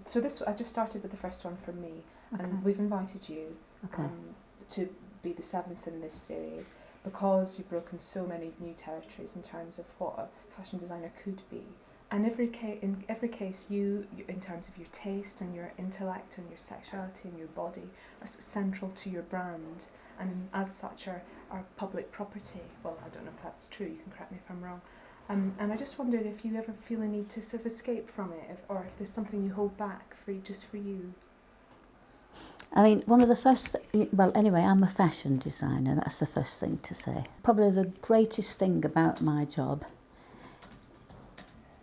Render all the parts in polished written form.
So I just started with the first one from me, Okay. and we've invited you Okay. to be the 7th in this series because you've broken so many new territories in terms of what a fashion designer could be. And in every case, you, in terms of your taste and your intellect and your sexuality and your body, are central to your brand, and as such are public property. Well, I don't know if that's true. You can correct me if I'm wrong. And I just wondered if you ever feel a need to sort of escape from it, or if there's something you hold back just for you. I mean, one of the first, well, anyway, I'm a fashion designer, that's the first thing to say. Probably the greatest thing about my job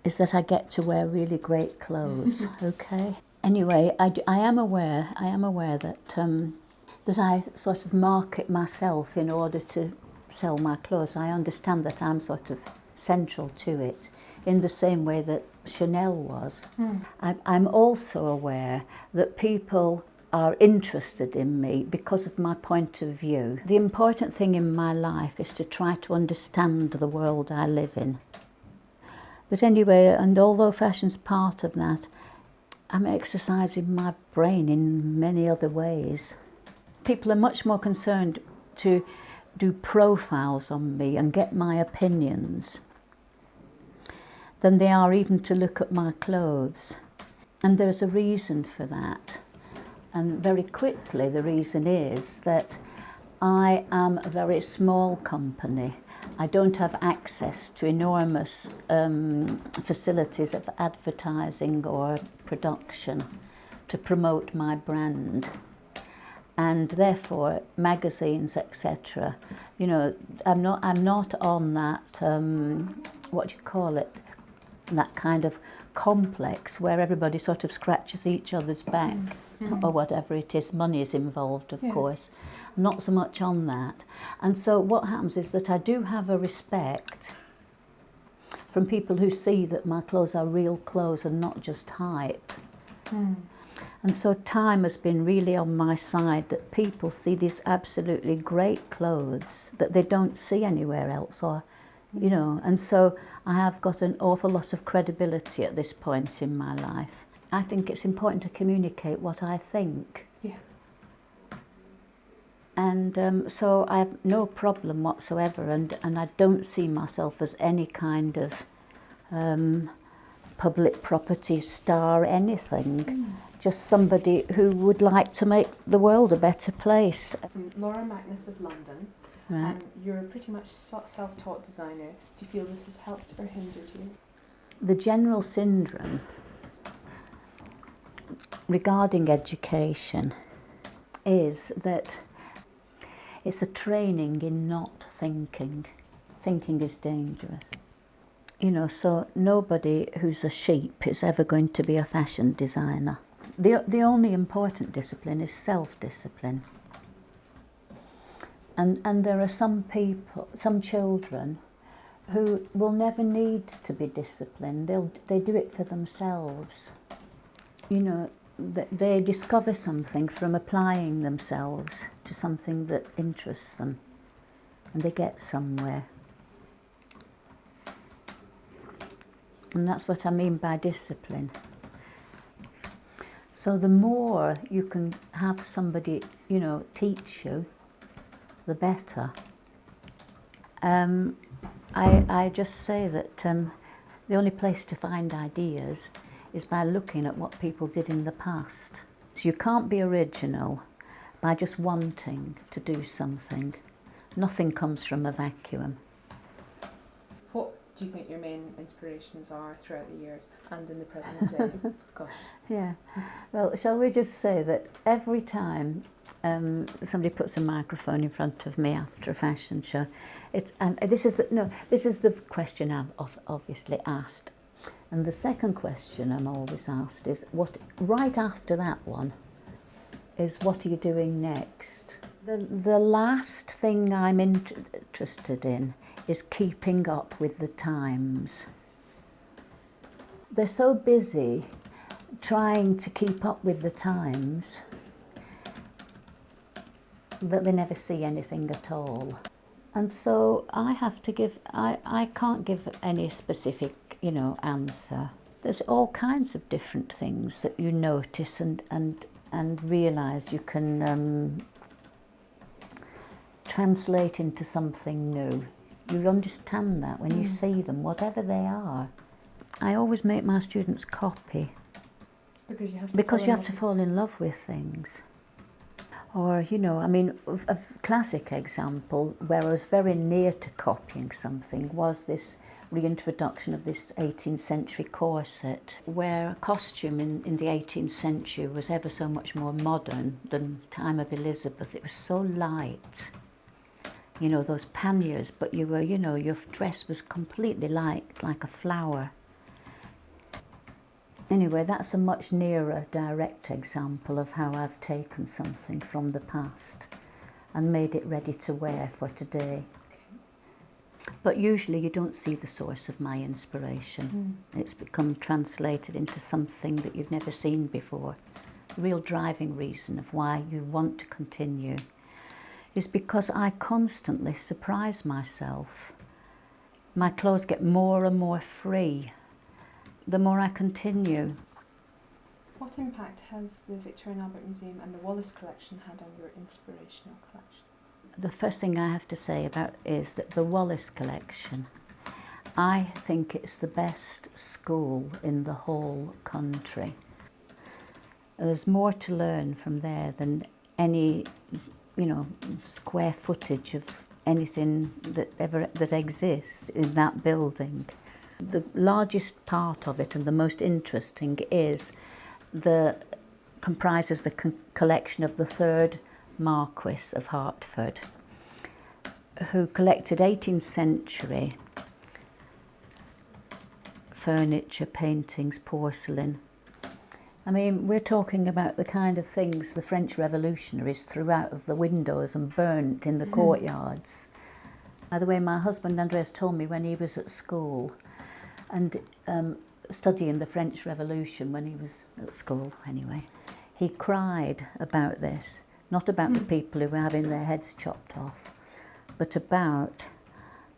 is that I get to wear really great clothes, okay? Anyway, I am aware that I sort of market myself in order to sell my clothes. I understand that I'm sort of central to it in the same way that Chanel was. I'm also aware that people are interested in me because of my point of view. The important thing in my life is to try to understand the world I live in. But anyway, and although fashion's part of that, I'm exercising my brain in many other ways. People are much more concerned to do profiles on me and get my opinions than they are even to look at my clothes. And there's a reason for that. And very quickly, the reason is that I am a very small company. I don't have access to enormous facilities of advertising or production to promote my brand. And therefore, magazines, etc. You know, I'm not on that, what do you call it, that kind of complex where everybody sort of scratches each other's back or whatever it is. Money is involved, of course. Not so much on that. And so what happens is that I do have a respect from people who see that my clothes are real clothes and not just hype. And so time has been really on my side, that people see these absolutely great clothes that they don't see anywhere else, or, you know, and so I have got an awful lot of credibility at this point in my life. I think it's important to communicate what I think. Yeah. And so I have no problem whatsoever, and I don't see myself as any kind of public property star, anything. Just somebody who would like to make the world a better place. From Laura Magnus of London, Right. You're a pretty much self-taught designer. Do you feel this has helped or hindered you? The general syndrome regarding education is that it's a training in not thinking. Thinking is dangerous. You know, so nobody who's a sheep is ever going to be a fashion designer. The only important discipline is self-discipline. And there are some people, some children, who will never need to be disciplined. They do it for themselves. You know, they discover something from applying themselves to something that interests them, and they get somewhere. And that's what I mean by discipline. So the more you can have somebody, you know, teach you, the better. I just say that the only place to find ideas is by looking at what people did in the past. So you can't be original by just wanting to do something. Nothing comes from a vacuum. What do you think your main inspirations are throughout the years and in the present day? Gosh. Yeah. Well, shall we just say that every time somebody puts a microphone in front of me after a fashion show, this is the question I've obviously asked. And the second question I'm always asked is, right after that one, is what are you doing next? The last thing I'm interested in is keeping up with the times. They're so busy trying to keep up with the times that they never see anything at all. And so I have to I can't give any specific, you know, answer. There's all kinds of different things that you notice and realise you can translate into something new. You understand that when you see them, whatever they are. I always make my students copy. Because you have to fall in love with things. Or, you know, I mean, a classic example where I was very near to copying something was this reintroduction of this 18th century corset, where costume in the 18th century was ever so much more modern than time of Elizabeth. It was so light, you know, those panniers, but you were, you know, your dress was completely light, like a flower. Anyway, that's a much nearer direct example of how I've taken something from the past and made it ready to wear for today. But usually you don't see the source of my inspiration. It's become translated into something that you've never seen before. The real driving reason of why you want to continue is because I constantly surprise myself. My clothes get more and more free the more I continue. What impact has the Victoria and Albert Museum and the Wallace collection had on your inspirational collections? The first thing I have to say about is that the Wallace collection, I think it's the best school in the whole country. There's more to learn from there than any, you know, square footage of anything that exists in that building. The largest part of it and the most interesting comprises the collection of the third Marquis of Hertford, who collected 18th century furniture, paintings, porcelain. I mean, we're talking about the kind of things the French revolutionaries threw out of the windows and burnt in the courtyards. By the way, my husband Andreas told me when he was at school and studying the French Revolution, when he was at school anyway, he cried about this, not about the people who were having their heads chopped off, but about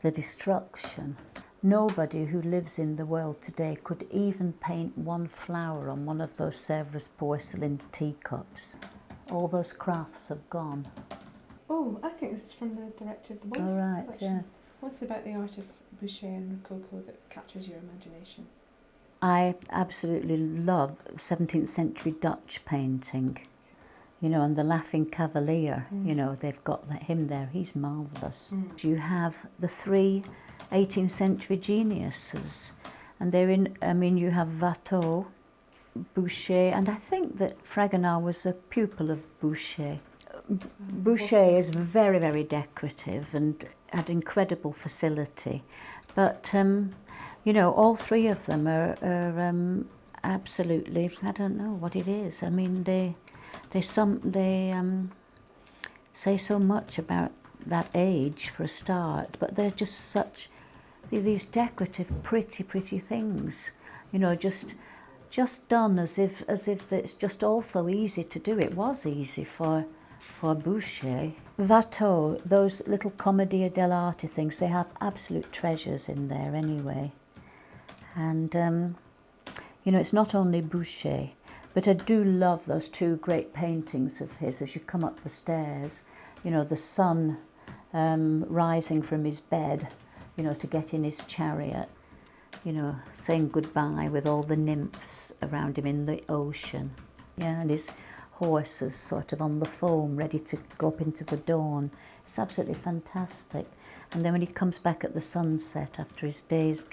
the destruction. Nobody who lives in the world today could even paint one flower on one of those Sèvres porcelain teacups. All those crafts have gone. Oh, I think this is from the director of the Wallace collection. Yeah. What's about the art of Boucher and Rococo that captures your imagination? I absolutely love 17th century Dutch painting, you know, and the Laughing Cavalier, you know, they've got him there, he's marvellous. You have the three 18th century geniuses, and they're in, I mean, you have Watteau, Boucher, and I think that Fragonard was a pupil of Boucher. Boucher is very, very decorative and had incredible facility, but you know, all three of them are absolutely, I don't know what it is. I mean, they say so much about that age for a start, but they're just such these decorative, pretty things. You know, just done as if it's just also easy to do. It was easy for Boucher. Watteau, those little Commedia dell'arte things, they have absolute treasures in there anyway. And, you know, it's not only Boucher, but I do love those two great paintings of his as you come up the stairs. You know, the sun rising from his bed, you know, to get in his chariot, you know, saying goodbye with all the nymphs around him in the ocean. Yeah, and his horses sort of on the foam, ready to go up into the dawn. It's absolutely fantastic. And then when he comes back at the sunset after his day's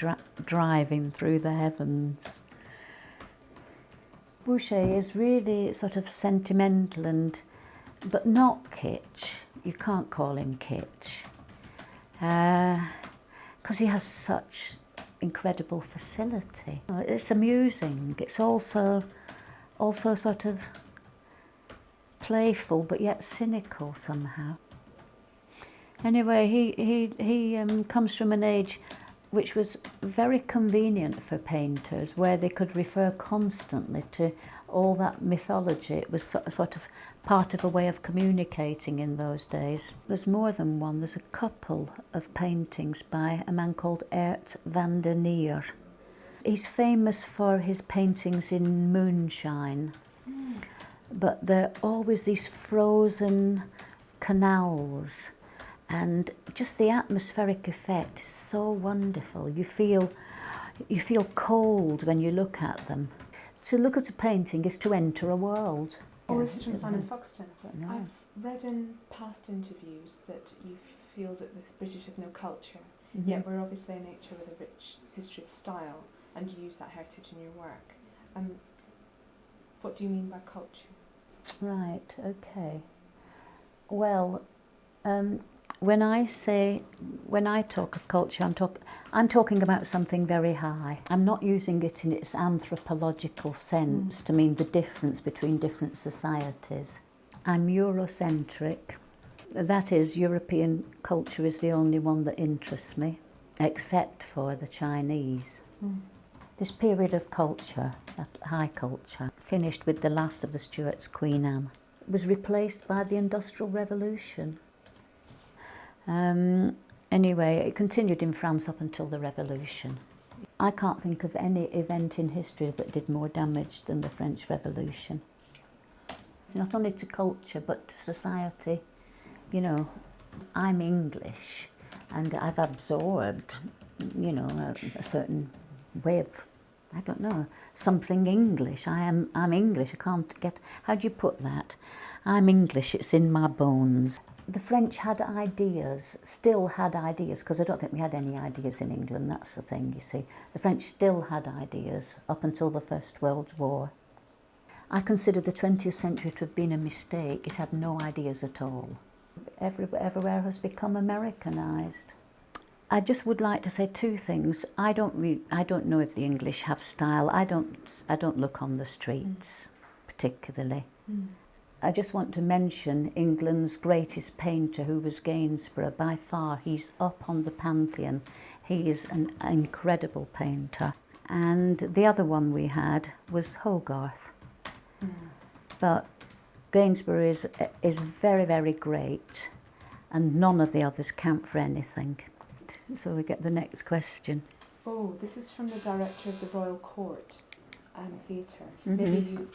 driving through the heavens. Boucher is really sort of sentimental but not kitsch. You can't call him kitsch. Because he has such incredible facility. It's amusing. It's also sort of playful but yet cynical somehow. Anyway, he comes from an age which was very convenient for painters, where they could refer constantly to all that mythology. It was sort of part of a way of communicating in those days. There's more than one. There's a couple of paintings by a man called Ert van der Neer. he's famous for his paintings in moonshine, but they're always these frozen canals, and just the atmospheric effect is so wonderful. You feel cold when you look at them. To look at a painting is to enter a world. Oh, this is from Simon Foxton. No. I've read in past interviews that you feel that the British have no culture, Mm-hmm. yet we're obviously a nature with a rich history of style, and you use that heritage in your work. What do you mean by culture? Right, okay. Well, when I talk of culture, I'm talking about something very high. I'm not using it in its anthropological sense to mean the difference between different societies. I'm Eurocentric. That is, European culture is the only one that interests me, except for the Chinese. This period of culture, that high culture, finished with the last of the Stuarts, Queen Anne, was replaced by the Industrial Revolution. Anyway, it continued in France up until the Revolution. I can't think of any event in history that did more damage than the French Revolution. Not only to culture, but to society. You know, I'm English, and I've absorbed, you know, a certain way of, I don't know, something English. I'm English. I can't get, how do you put that? I'm English, it's in my bones. The French had ideas, still had ideas, because I don't think we had any ideas in England, that's the thing, you see. The French still had ideas up until the First World War. I consider the 20th century to have been a mistake. It had no ideas at all. Everywhere has become Americanised. I just would like to say two things. I don't know if the English have style. I don't look on the streets particularly. I just want to mention England's greatest painter, who was Gainsborough. By far, he's up on the pantheon. He is an incredible painter. And the other one we had was Hogarth. But Gainsborough is very, very great, and none of the others count for anything. So we get the next question. Oh, this is from the director of the Royal Court Theatre. Mm-hmm. Maybe you,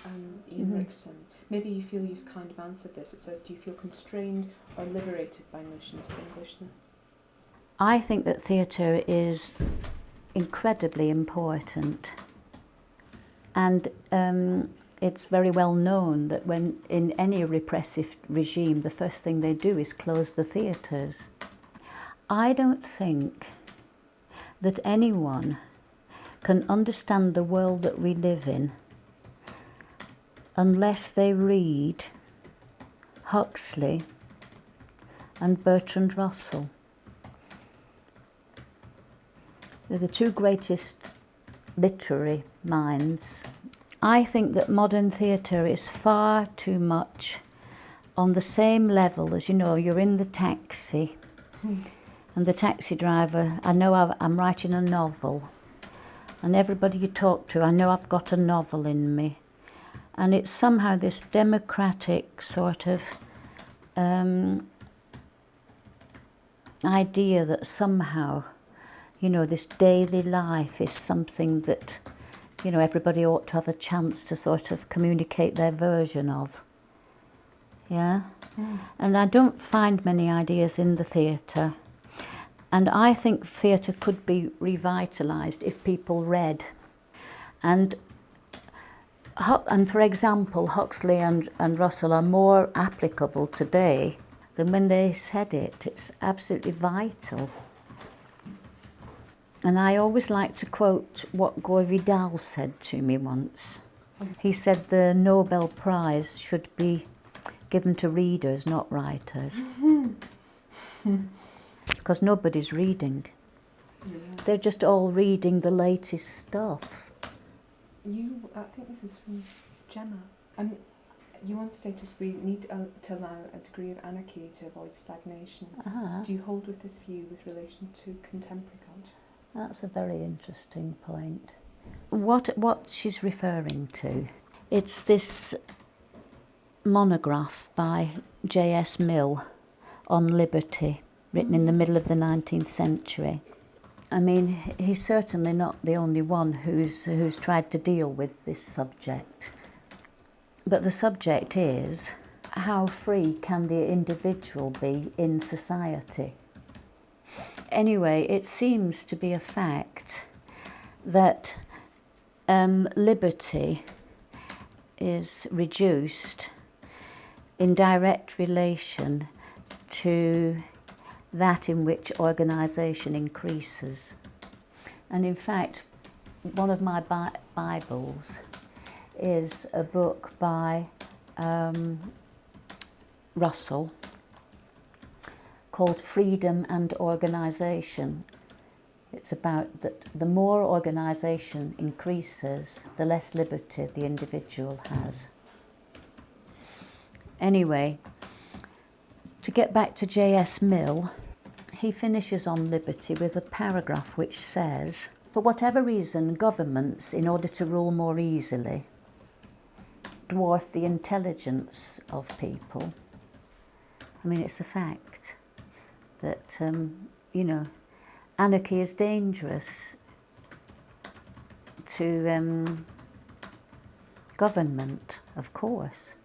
Ian Rickson, maybe you feel you've kind of answered this. It says, do you feel constrained or liberated by notions of Englishness? I think that theatre is incredibly important, and it's very well known that when in any repressive regime, the first thing they do is close the theatres. I don't think that anyone can understand the world that we live in unless they read Huxley and Bertrand Russell. They're the two greatest literary minds. I think that modern theatre is far too much on the same level as, you know, you're in the taxi and the taxi driver, I know I'm writing a novel, and everybody you talk to, I know I've got a novel in me. And it's somehow this democratic sort of idea that somehow, you know, this daily life is something that, you know, everybody ought to have a chance to sort of communicate their version of. Yeah? And I don't find many ideas in the theatre. And I think theatre could be revitalised if people read. And for example, Huxley and Russell are more applicable today than when they said it. It's absolutely vital. And I always like to quote what Gore Vidal said to me once. He said the Nobel Prize should be given to readers, not writers. Because nobody's reading. Yeah. They're just all reading the latest stuff. I think this is from Gemma. You once stated we need to allow a degree of anarchy to avoid stagnation. Do you hold with this view with relation to contemporary culture? That's a very interesting point. What she's referring to, it's this monograph by J.S. Mill on liberty, written in the middle of the 19th century. I mean, he's certainly not the only one who's tried to deal with this subject. But the subject is, how free can the individual be in society? Anyway, it seems to be a fact that liberty is reduced in direct relation to that in which organisation increases. And in fact, one of my Bibles is a book by Russell called Freedom and Organisation. It's about that the more organisation increases, the less liberty the individual has. Anyway, to get back to J.S. Mill, he finishes on liberty with a paragraph which says, for whatever reason, governments, in order to rule more easily, dwarf the intelligence of people. I mean, it's a fact that, anarchy is dangerous to government, of course.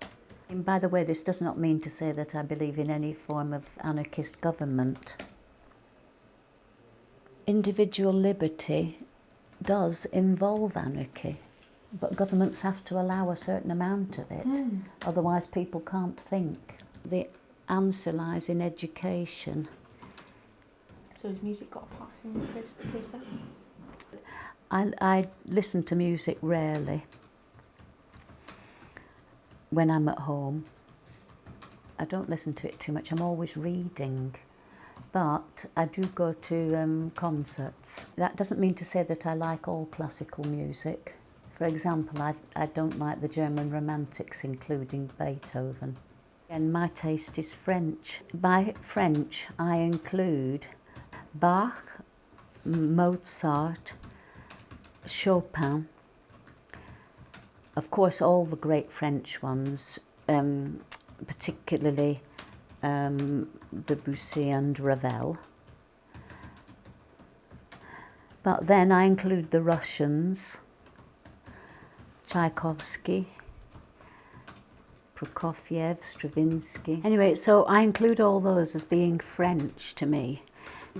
And by the way, this does not mean to say that I believe in any form of anarchist government. Individual liberty does involve anarchy, but governments have to allow a certain amount of it, otherwise people can't think. The answer lies in education. So has music got a part in the process? I listen to music rarely when I'm at home. I don't listen to it too much. I'm always reading. But I do go to concerts. That doesn't mean to say that I like all classical music. For example, I don't like the German Romantics, including Beethoven. And my taste is French. By French, I include Bach, Mozart, Chopin. Of course, all the great French ones, particularly Debussy and Ravel. But then I include the Russians, Tchaikovsky, Prokofiev, Stravinsky. Anyway, so I include all those as being French to me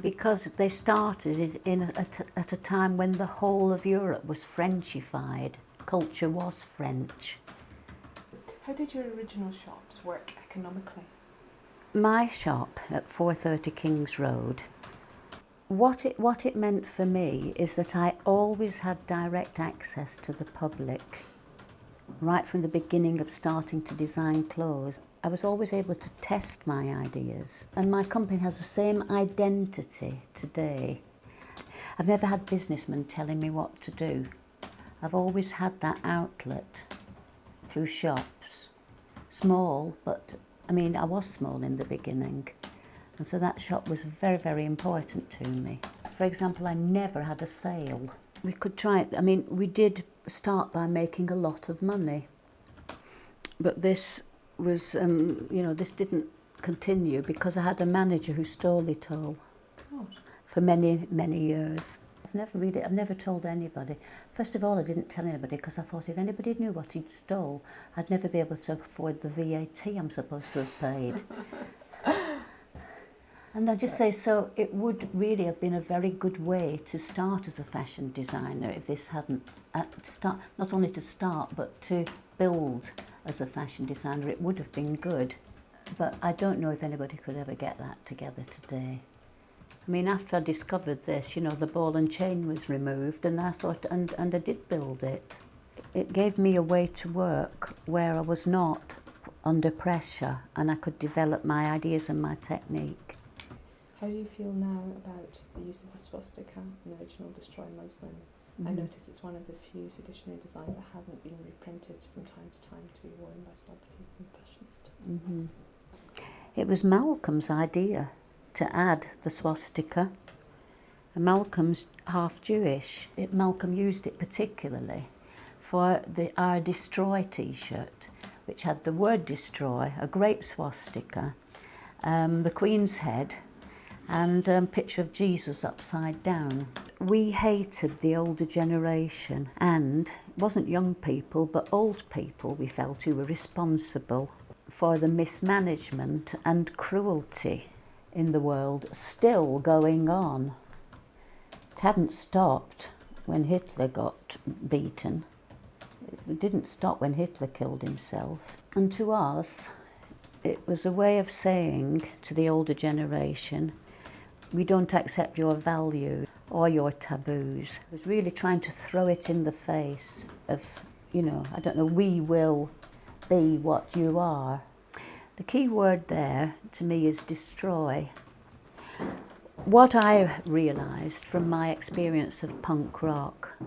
because they started at a time when the whole of Europe was Frenchified. Culture was French. How did your original shops work economically? My shop at 430 Kings Road, what it meant for me is that I always had direct access to the public. Right from the beginning of starting to design clothes, I was always able to test my ideas. And my company has the same identity today. I've never had businessmen telling me what to do. I've always had that outlet through shops. Small, but I mean, I was small in the beginning. And so that shop was very, very important to me. For example, I never had a sale. We could try it. I mean, we did start by making a lot of money. But this was, this didn't continue because I had a manager who stole it all for many, many years. I've never told anybody. First of all, I didn't tell anybody because I thought if anybody knew what he'd stole, I'd never be able to afford the VAT I'm supposed to have paid. And I just say, so it would really have been a very good way to start as a fashion designer if this hadn't, not only to start, but to build as a fashion designer. It would have been good. But I don't know if anybody could ever get that together today. I mean, after I discovered this, the ball and chain was removed, and I did build it. It gave me a way to work where I was not under pressure, and I could develop my ideas and my technique. How do you feel now about the use of the swastika in the original Destroy Muslim? I notice it's one of the few seditionary designs that hasn't been reprinted from time to time to be worn by celebrities and fashionistas. It was Malcolm's idea to add the swastika. And Malcolm's half Jewish. Malcolm used it particularly for our Destroy t-shirt, which had the word Destroy, a great swastika, the Queen's head, and a picture of Jesus upside down. We hated the older generation, and it wasn't young people but old people we felt who were responsible for the mismanagement and cruelty in the world still going on. It hadn't stopped when Hitler got beaten. It didn't stop when Hitler killed himself. And to us, it was a way of saying to the older generation, we don't accept your values or your taboos. It was really trying to throw it in the face of, you know, I don't know, we will be what you are. The key word there to me is destroy. What I realised from my experience of punk rock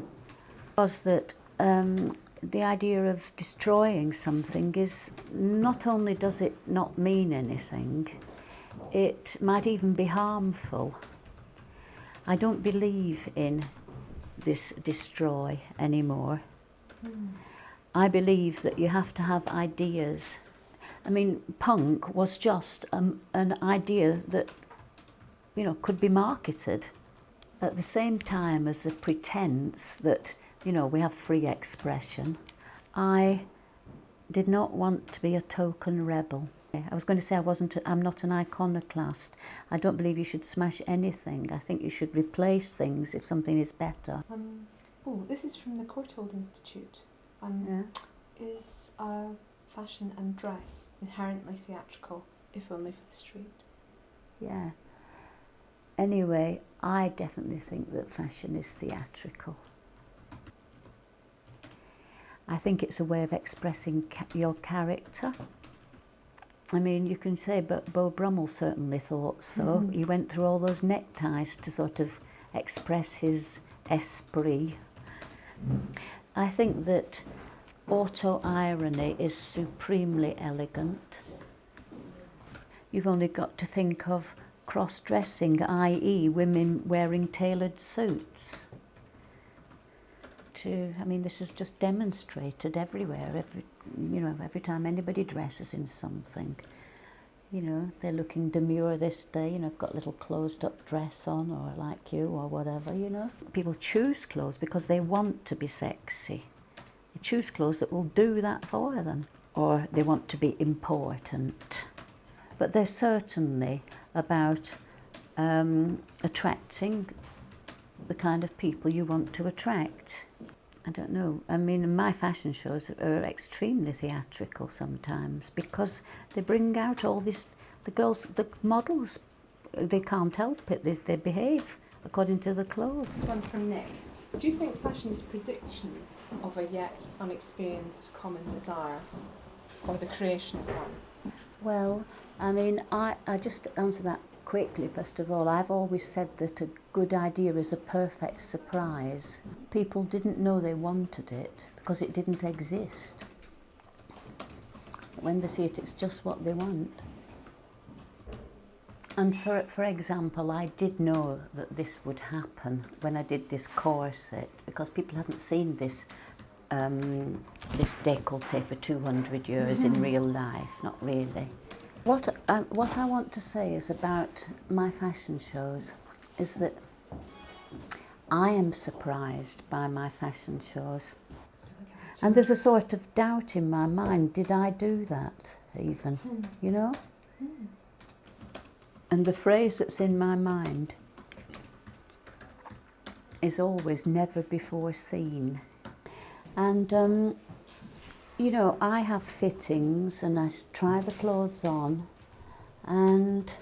was that the idea of destroying something is, not only does it not mean anything, it might even be harmful. I don't believe in this destroy anymore. I believe that you have to have ideas. I mean, punk was just an idea that, you know, could be marketed at the same time as a pretense that, you know, we have free expression. I did not want to be a token rebel. I was going to say I'm not an iconoclast. I don't believe you should smash anything. I think you should replace things if something is better. This is from the Courtauld Institute. Is fashion and dress inherently theatrical, if only for the street? Yeah. Anyway, I definitely think that fashion is theatrical. I think it's a way of expressing your character. I mean, you can say, but Beau Brummel certainly thought so. He went through all those neckties to sort of express his esprit. I think that auto-irony is supremely elegant. You've only got to think of cross-dressing, i.e. women wearing tailored suits. I mean, this is just demonstrated everywhere. Every time anybody dresses in something, you know, they're looking demure this day, you know, I've got a little closed-up dress on, or like you, or whatever, you know. People choose clothes because they want to be sexy. They choose clothes that will do that for them, or they want to be important. But they're certainly about attracting the kind of people you want to attract. I don't know. I mean, my fashion shows are extremely theatrical sometimes because they bring out all this. The girls, the models, they can't help it. They behave according to the clothes. One from Nick. Do you think fashion is prediction of a yet unexperienced common desire, or the creation of one? Well, I mean, I just answer that quickly. First of all, I've always said that a good idea is a perfect surprise. People didn't know they wanted it because it didn't exist. When they see it, it's just what they want. And for example, I did know that this would happen when I did this corset, because people hadn't seen this décolleté for 200 years in real life, not really. What I want to say is about my fashion shows is that I am surprised by my fashion shows. And there's a sort of doubt in my mind, did I do that even, you know? And the phrase that's in my mind is always never before seen. And you know, I have fittings and I try the clothes on, and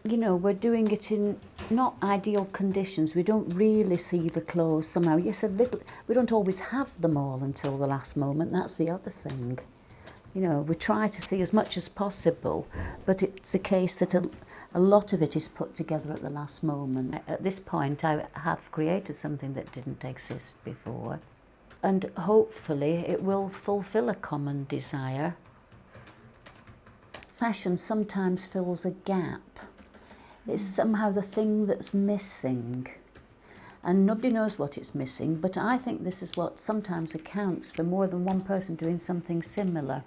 you know, we're doing it in not ideal conditions. We don't really see the clothes somehow. Yes, a little. We don't always have them all until the last moment. That's the other thing. You know, we try to see as much as possible, but it's the case that a lot of it is put together at the last moment. At this point, I have created something that didn't exist before. And hopefully it will fulfill a common desire. Fashion sometimes fills a gap. It's somehow the thing that's missing. And nobody knows what it's missing, but I think this is what sometimes accounts for more than one person doing something similar.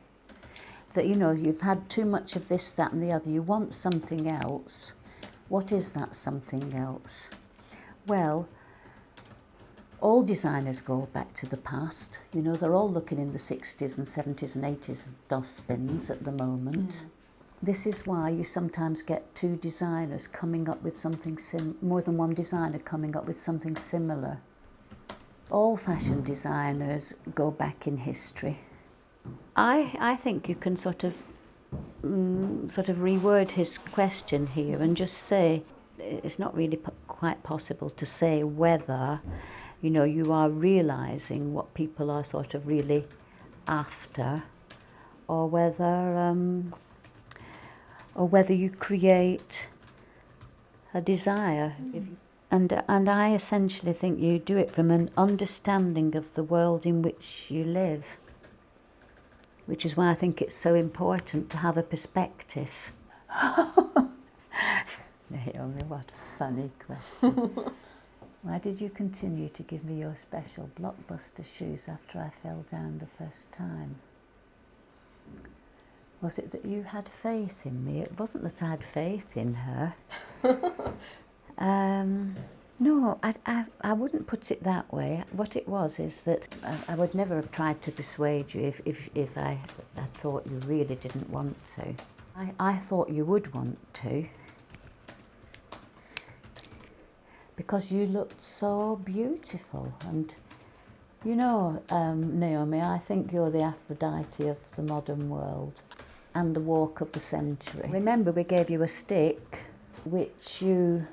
that, you know, you've had too much of this, that and the other. You want something else. What is that something else? Well, all designers go back to the past. You know, they're all looking in the 60s and 70s and 80s dustbins at the moment. This is why you sometimes get two designers coming up with something more than one designer coming up with something similar. All fashion designers go back in history. I think you can sort of reword his question here and just say it's not really quite possible to say whether, you know, you are realising what people are sort of really after, or whether you create a desire. And I essentially think you do it from an understanding of the world in which you live, which is why I think it's so important to have a perspective. Naomi, what a funny question. Why did you continue to give me your special blockbuster shoes after I fell down the first time? Was it that you had faith in me? It wasn't that I had faith in her. No, I wouldn't put it that way. What it was is that I would never have tried to persuade you if I thought you really didn't want to. I thought you would want to, because you looked so beautiful. And you know, Naomi, I think you're the Aphrodite of the modern world and the walk of the century. Remember, we gave you a stick which you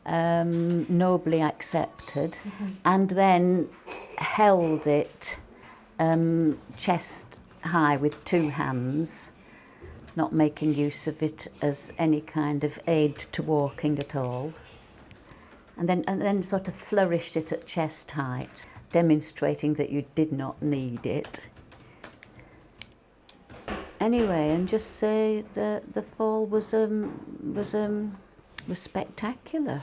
nobly accepted, and then held it chest high with two hands, not making use of it as any kind of aid to walking at all, and then sort of flourished it at chest height, demonstrating that you did not need it. Anyway, and just say that the fall was spectacular.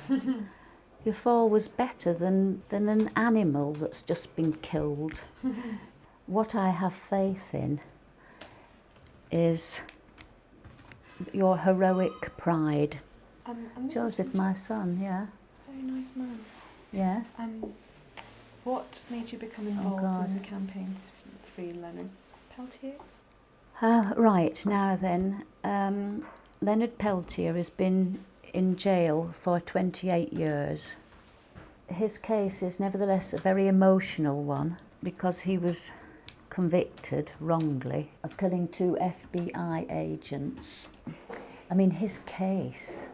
Your fall was better than an animal that's just been killed. What I have faith in is your heroic pride. Joseph, my son, yeah. Very nice man. Yeah. What made you become involved in the campaign to free Leonard Peltier? Right, now then, Leonard Peltier has been in jail for 28 years. His case is nevertheless a very emotional one, because he was convicted wrongly of killing two FBI agents. I mean, his case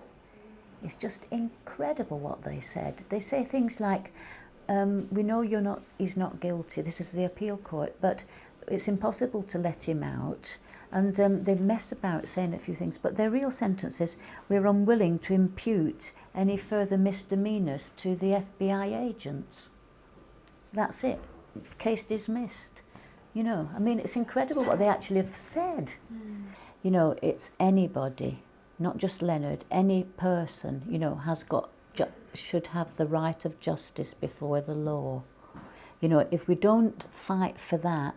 is just incredible what they said. They say things like, we know he's not guilty, this is the appeal court, but it's impossible to let him out. And they mess about saying a few things, but their real sentence is, we're unwilling to impute any further misdemeanours to the FBI agents. That's it. Case dismissed. You know, I mean, it's incredible what they actually have said. You know, it's anybody, not just Leonard, any person, you know, should have the right of justice before the law. You know, if we don't fight for that,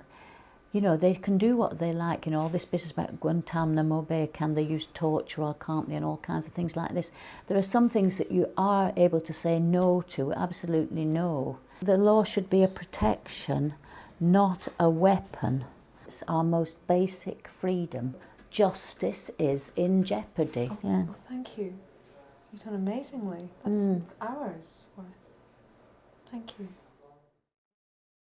you know, they can do what they like, you know, all this business about Guantanamo Bay, can they use torture or can't they, and all kinds of things like this. There are some things that you are able to say no to, absolutely no. The law should be a protection, not a weapon. It's our most basic freedom. Justice is in jeopardy. Oh, yeah. Well, thank you. You've done amazingly. That's hours worth. Thank you.